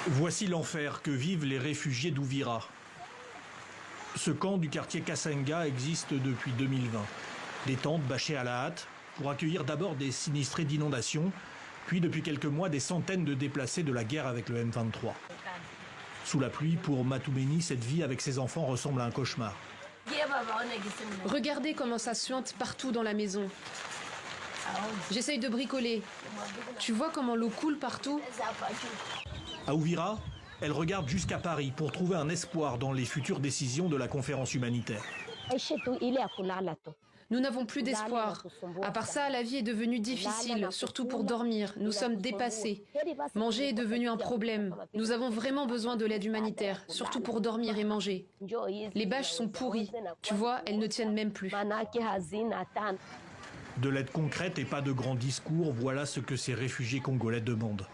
Voici l'enfer que vivent les réfugiés d'Ouvira. Ce camp du quartier Kasenga existe depuis 2020. Des tentes bâchées à la hâte pour accueillir d'abord des sinistrés d'inondations, puis depuis quelques mois des centaines de déplacés de la guerre avec le M23. Sous la pluie, pour Matoumeni, cette vie avec ses enfants ressemble à un cauchemar. Regardez comment ça suinte partout dans la maison. J'essaye de bricoler. Tu vois comment l'eau coule partout? À Ouvira, elle regarde jusqu'à Paris pour trouver un espoir dans les futures décisions de la conférence humanitaire. Nous n'avons plus d'espoir. À part ça, la vie est devenue difficile, surtout pour dormir. Nous sommes dépassés. Manger est devenu un problème. Nous avons vraiment besoin de l'aide humanitaire, surtout pour dormir et manger. Les bâches sont pourries. Tu vois, elles ne tiennent même plus. De l'aide concrète et pas de grands discours, voilà ce que ces réfugiés congolais demandent.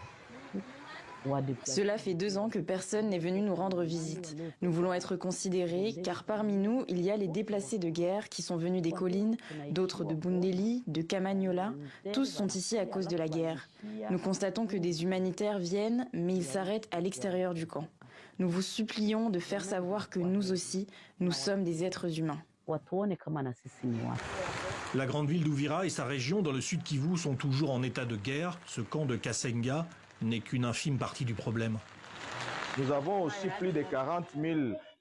Cela fait 2 ans que personne n'est venu nous rendre visite. Nous voulons être considérés car parmi nous, il y a les déplacés de guerre qui sont venus des collines, d'autres de Bundeli, de Kamanyola. Tous sont ici à cause de la guerre. Nous constatons que des humanitaires viennent, mais ils s'arrêtent à l'extérieur du camp. Nous vous supplions de faire savoir que nous aussi, nous sommes des êtres humains. La grande ville d'Ouvira et sa région dans le sud Kivu sont toujours en état de guerre. Ce camp de Kasenga n'est qu'une infime partie du problème. Nous avons aussi plus de 40 000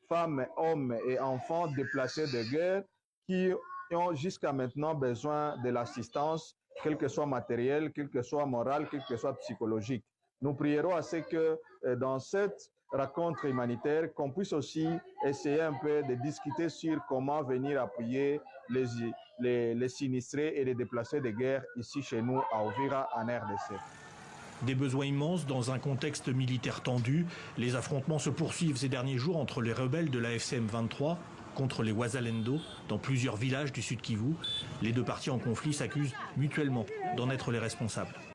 femmes, hommes et enfants déplacés de guerre qui ont jusqu'à maintenant besoin de l'assistance, quel que soit matériel, quel que soit moral, quel que soit psychologique. Nous prierons à ce que dans cette rencontre humanitaire, qu'on puisse aussi essayer un peu de discuter sur comment venir appuyer les sinistrés et les déplacés de guerre ici chez nous à Ouvira en RDC. Des besoins immenses dans un contexte militaire tendu. Les affrontements se poursuivent ces derniers jours entre les rebelles de la FCM 23 contre les Wazalendo dans plusieurs villages du sud Kivu. Les deux parties en conflit s'accusent mutuellement d'en être les responsables.